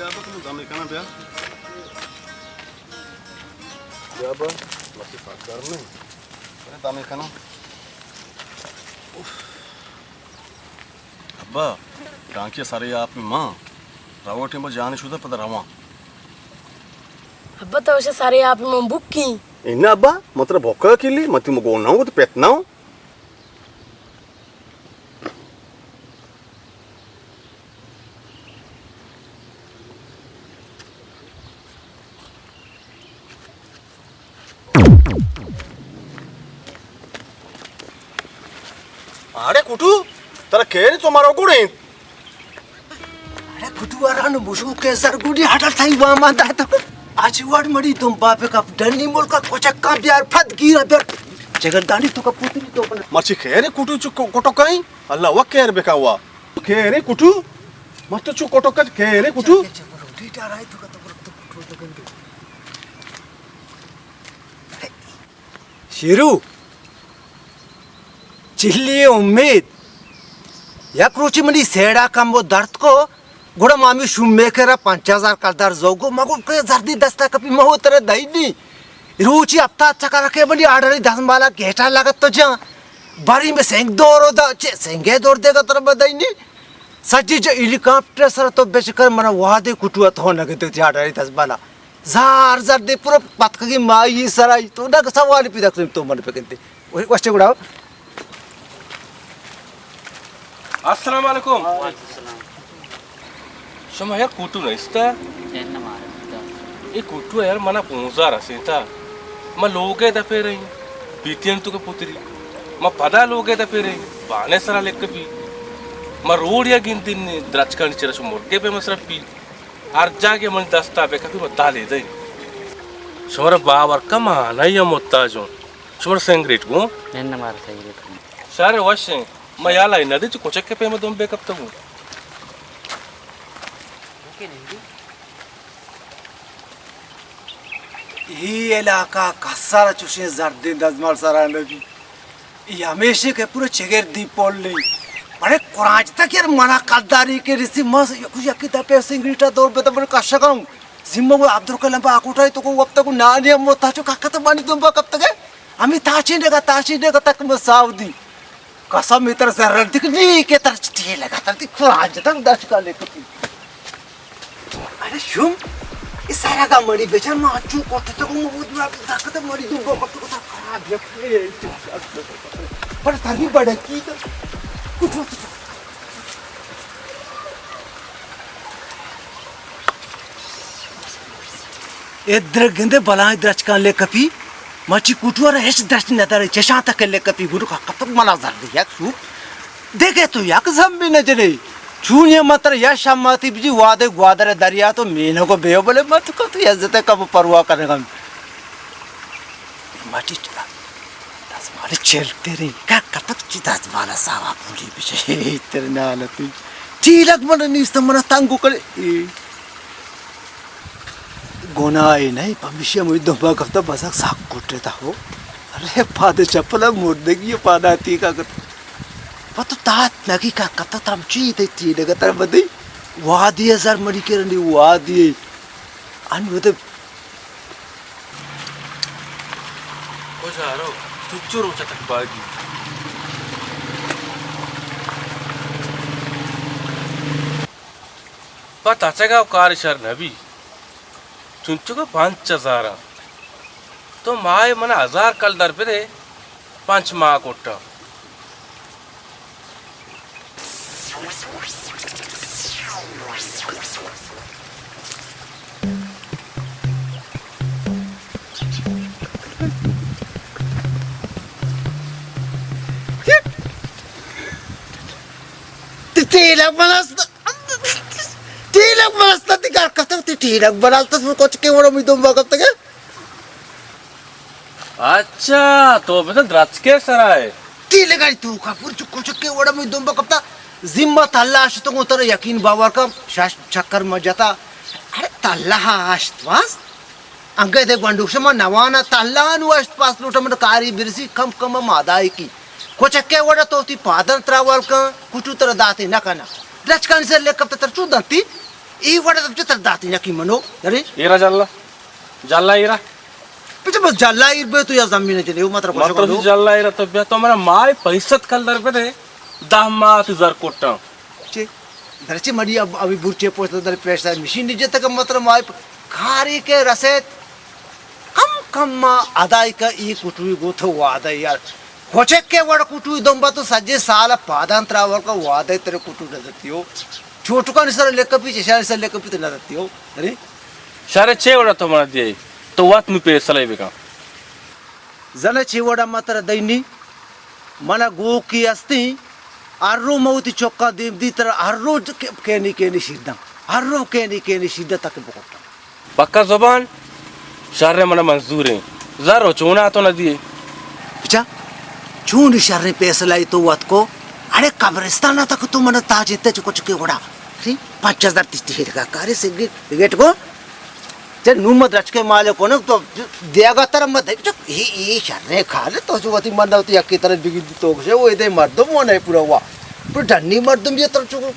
Siapa tuh dami kanan dia? Siapa? Masih fakar nih. Ini dami kanan. अब्बा टांकिया सारे आप में माँ रावटी में जाने शुदा पता रवा अब्बा तो वैसे सारे आप में बुक की इन्ना अब्बा मतलब भोका किली मत तुम गोना हो तो पेटना हो अरे कुटू तेरा केरी तुम्हारा गुड़े अरे कुटुवारान मुझको कैसर गुड़ी हटा था वहाँ मानता है तो आज वार्ड मरी तुम बापे का डंडी मोल का कोचा काम यार फट गिरा बेर जगरदानी तो का पुतली तो अपन मची केरी कुटू चुक कोटो कहीं अल्लाह वह केर बेका हुआ केरी कुटू मत चुक कोटो कर केरी कुटू डीटा राय तो का तो कुटू तो गंदे शिरू चिल्ली उम्मीद या क्रोची मंडी सेड़ा कम वो दर्द को गुड़ा मामी शुम्मे करा 5000 कलदार जोगो मगो के जर्दी दस्ता कपी महो तेरे दाईनी रुचि हफ्ता अच्छा करा के बड़ी आर्डर 10 वाला घेटा लागत तो जा बारी में सेंग दौर दा चे सेंगे दौर देगा तेरे बदाईनी सच्ची जो हेलीकॉप्टर सर तो बेचकर मना वादे कुटुआ तो होना के तो आर्डर 10 वाला जार जार दे पूरा पतक की माई सराई तो ना सवाल भी दक्ष तो मन पे कहते वही क्वेश्चन गुड़ा अस्सलाम वालेकुम शमा यार कुटू ना इसता ये कुटू यार मना पोंजार असेता म लोगे दा पे रही पीतीन तू के पुत्री म पदा लोगे दा पे रही बाने सरा लेक भी म रोड या गिनतीन द्रचकन चिरस मुर्गे पे मसरा पी आर जागे मन दस्ता पे कभी मत डाले दे शमर बावर कमा नहीं हम मुत्ताजो शमर सेंग्रेट को नन्ना मार सेंग्रेट सारे वशे मैं याला नदी च कोचक के पे मैं तुम बेकअप तो हूं ओके नहीं ये इलाका कसारा चुशे जर्दी दजमाल सारा नबी ये हमेशा के पूरे चेगर दी पोल नहीं बड़े कुराज तक यार मना कद्दारी के रिसी मस कुछ यकिता पे सिंगरीटा दौर पे तो बड़े कष्ट करूं जिम्मा वो अब्दुल कलाम बा उठाई तो को वक्त को नानी हम ताचो काका तो बानी तुम बा कब तक है हमें ताची देगा तक मैं साउदी कसम इतर सरल दिख नहीं के तर टी लगा तर दिख कुराज तक दर्श का लेकर अरे शुम इस सारा का मरी बेचारा माचू कोटे तो को बहुत बड़ा ताकत मरी तुम बा कब तक खराब है पर तभी बड़ा की तो कुछ इधर गंदे बलाय द्रच का ले कपी मची कुटुआ हेच द्रच नदर चशा तक ले कपी गुरु का कतक मना जर दिया सु देखे तो याक जम्बी नजरे छूने मात्र या शामती बिजी वादे ग्वादरे दरिया तो मीनो को बेयो बोले मत को तो इज्जत कब परवाह करेगा माटी चला दस वाले चलते रही का कतक चिदास वाला सावा पूरी बिचे तेरे नाल तू चीलक मन निस्त मन तंगु करे गोनाई नहीं भविष्य में दोबा कफ्ता बसक साक कोटे था हो अरे पादे चप्पला मुर्दगी पादा ती का पतो तात लगी का कत तम ची ते ची लगा तर बदई वादी हजार मरी के रंडी वादी अन वो ओजारो तुचुरो चटक बागी पता चगा कार शर नबी चुंचुको 5000 तो माए मन 1000 कल दर पे 5 माह कोट्टा तीलक बनसता तिकार कत तीलक बनालता कुछ के वड़ा मी तुम कब तक अच्छा तो मतलब द्रच के सराय तीलक आई तू का पुर कुछ के वड़ा मी तुम कब तक जिम्मा तल्लाश तो उतर यकीन बावर का शास चक्कर में जाता अरे तल्लाश वास अंगे दे बंदूक से मन नवाना तल्लान वास पास लूटा मन कारी बिरसी कम कम मादाई की कुछ के वड़ा तो ती पादर ट्रैवल का कुछ उतर दाते न करना द्रच का से ले कब तक चुदंती ई वडा तुमच्या तर दाती नक्की म्हणो अरे एरा जल्ला एरा पिचे बस जल्ला इरबे तू या जमिनीचे देव मात्र मात्र कोशो जल्ला एरा तो बे तो मला माय पैसत कलर पे रे 10,000 कोटा चे दरचे मडी अब अभी बुरचे पोस्ट दर पैसा मशीन निजे तक मात्र माय खारी के रसेत कम मा अदाई का ई कुटुई गोथो वादा यार कोचे के वड कुटुई दंबा तो सजे साल पादांतरावर का वादा तेरे कुटु नदतियो छोटू का निसर लेक पीछे शार से लेक पीछे नदतियो अरे शारे चेवडा तो मला दे तो वात मी पैसा लाइबे का जला चिवडा मात्र दैनी मला गो की असती अर्रो मौती चोक्का देव दी तर अर्रो केनी सिद्धा अर्रो केनी सिद्धा तक बकोटा पक्का जबान शारे मला मंजूर है जरो चोना तो न दिए पिचा चून शर्रे पैसा लाई तो वात को अरे कब्रिस्तान तक तू मन ताज इत्ते चुको चुके वडा सी 5000 तिस्ती हे का कार्य से गेट को ते नुमत रचके माले को न तो देगा तर मत ही शर्रे खाले तो जो वती मंदावती यकी तरह बिगी तो से वो इदे मर्दम मोने पूरा वा पर धन्नी मर्दम ये तर चुको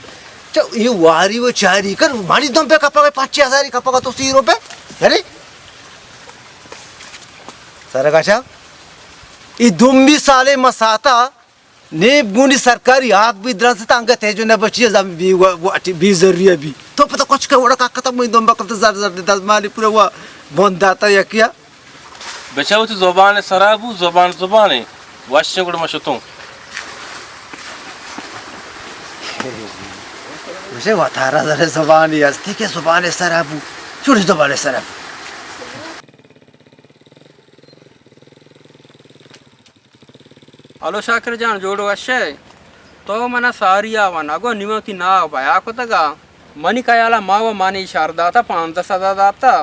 ये वारी वो चारी कर मारी दम पे कपा 5000 कपा तो 30 रुपए अरे सरगाचा ई दुम्बी साले मसाता ने गुनी सरकारी आग भी द्रस तांग तेजो ने बचिए जम भी जरिया भी तो पता कुछ का वड़ा काका मैं दम बकत जर जर दस माली पूरा वो बंदाता या किया बचाओ तो जुबान सराबू जुबान है वाश्य गुड मशतो उसे वतारा जरे जुबान यस्ती के जुबान सराबू छोड़ी जुबान सराबू हलो शाकर जान जोडो अशे तो मना सारिया वनागो निमती ना भया कोतगा मनी कयाला मावा माने शारदाता 5-10 दाता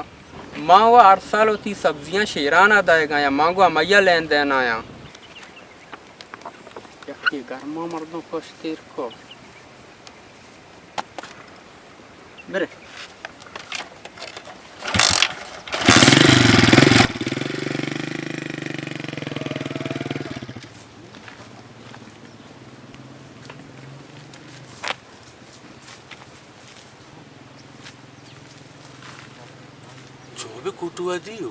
मावा 8 साल होती सब्जियां शेराना दाएगा या मांगवा मैया लेन देना आया ये गर्मा मर्दों को स्थिर को मेरे जो भी कुटुआ दियो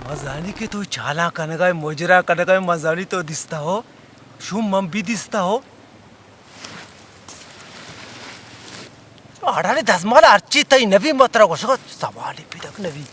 मजानी के तो चाला कनगाय मोजरा कनगाय मजानी तो दिसता हो शुम मम भी दिसता हो अडाने दसमाला अर्ची तई नवी मात्रा को सवाल पिदक नवी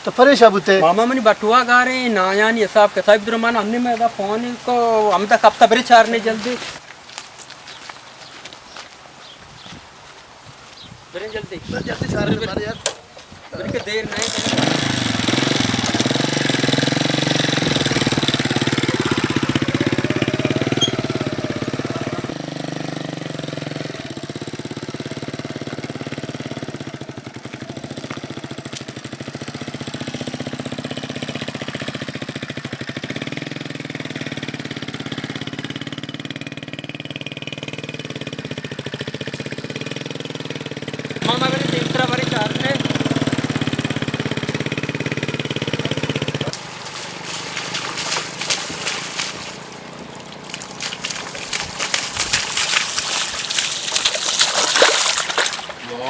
तो परेशान बुते मामा मनी बटुआ गा रहे ना यानी हिसाब किताब इधर माना हमने में दा फोन को हम तक हफ्ता भरे चारने जल्दी भरे जल्दी चार यार भरे के देर नहीं मामा मैंने तीसरा भरे चारने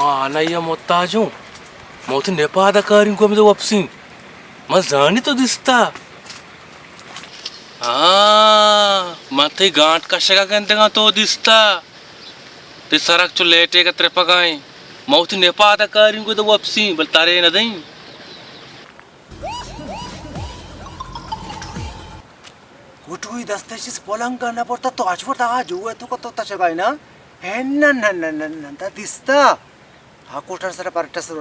आलय्या मोताजू मोती नेपादा करीन को म्हणजे वापसी मग जाणी तो दिसता माथे गांठ कशा का तो दिसता ते सरक चो लेटे का त्रेपगाय मोती नेपादा करीन को तो वापसी बल तारे न दई कुठुई दस्तेशीस पलंग करना पड़ता तो आजवर आज हुआ तो तो तशगाय ना हे न दिसता हा कोठार सर पार्टा सर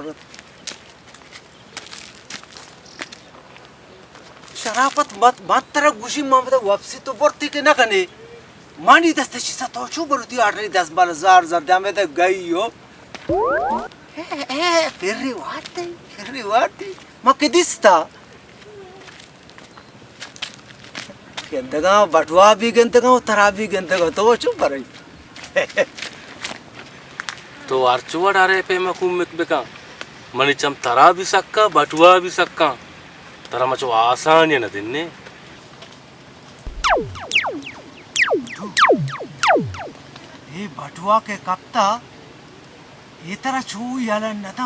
शराफत मत मात्र गुशी ममता वापसी तो बरती के ना कने मानी दस्ते शिसा तो छु बरती आडरी 10-12 हजार दामे ते गई हो फिर वाटी मके दिसता गंदगा बटवा भी गंदगा तरा भी गंदगा तो छु बरई तो अर्चुवा डारे पे मैं कुम बेका मनी चम तरा भी सक्का बटुआ भी सक्का तरा मचो आसान है ना दिन्ने ये बटवा के कप्ता ये तरह छू याला नता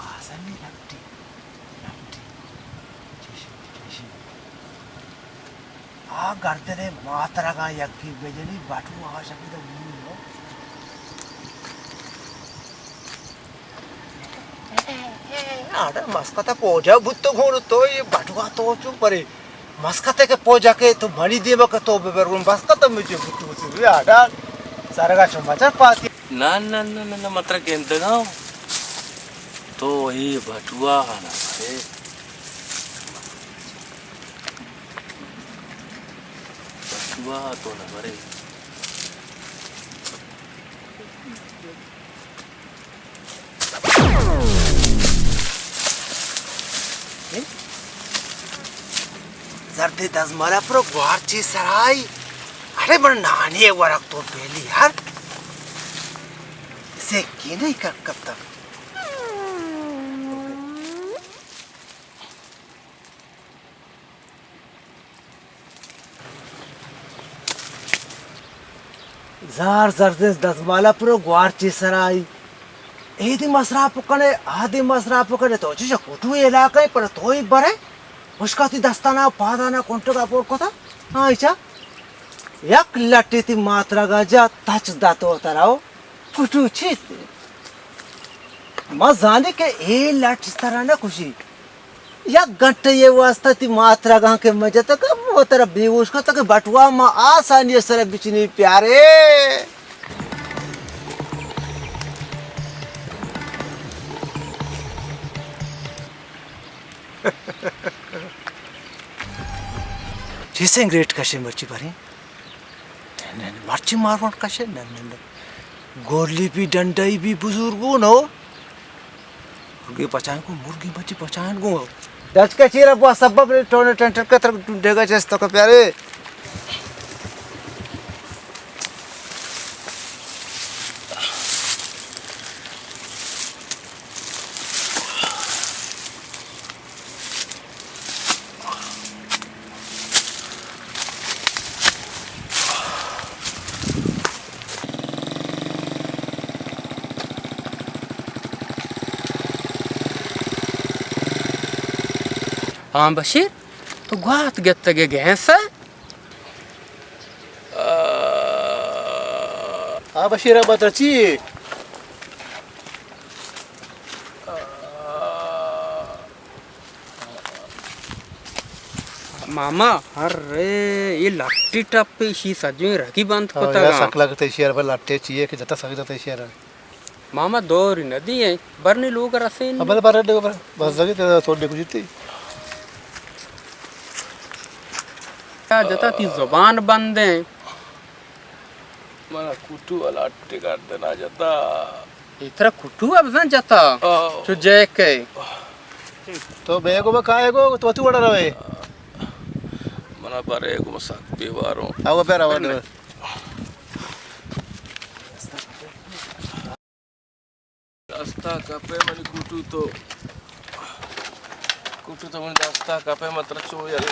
आसानी लगती आ करते रे मात्रा का यक्की बेजनी बटवा आ सके तो नहीं आडा मस्कता पोजा बुत्तो घोर तो ये बटवा तो चुप परे मस्कते के पोजा के तो मणि देव का तो बेबरुन मस्कता मुझे बुत्तो से आडा सारगा समाचार पाती ना ना ना ना मात्र गेंदगांव तो ये बटुआ ना रे बटुआ तो ना रे जर्दे 10 माला पर वारची सराय अरे बड़ नानी वरक तो पहली यार इसे की नहीं कर कब तक जार जर्दे 10 माला पर वारची सराय एदी मसरा पकड़े आदि मसरा पकड़े तो जी कुटु इलाका पर तोई बरे उसका ती दस्ताना पादाना कोंटो का पोर कोता हाँ इच्छा एक लट्टी ती मात्रा गाजा तच दातो तराओ कुटू चीत माँ जाने के ए लट तरह ना खुशी या गट्टे ये वास्ता ती मात्रा गा के मजे तक वो तरह बेहोश का तक बटुआ माँ आसानी से बिचनी प्यारे जिसे ग्रेट कशे मर्ची भरी मर्ची मारवान कशे गोरली भी डंडाई भी बुजुर्गो न मुर्गी पचान को मुर्गी बच्ची पचान को दच के चीरा बुआ सबब टोने टेंटर के तरफ ढेगा जैसे तो प्यारे हाँ बशीर तो गात गत्तगे गैस आ बशीरा बतरची मामा अरे ये लट्टी टप्पे शी सजवे रखी बंद को या सकला के शेयर पर लाटे चाहिए कि जता सक जता शेयर मामा दोरी नदी है बरनी लोग रसेन अब बार दे बस जगी ते तोड़ दे कुछ जता ती जुबान बंद है मारा कुटू वाला अट्टे काट देना जाता इतरा कुटू अब ना जाता जो जय के तो बेगो में खाएगो तो तू बड़ा रहे मना बारे को मसाक बेवारो आओ पैर आवा दे रास्ता कपे मनी कुटू तो मन रास्ता कपे मात्र चो यार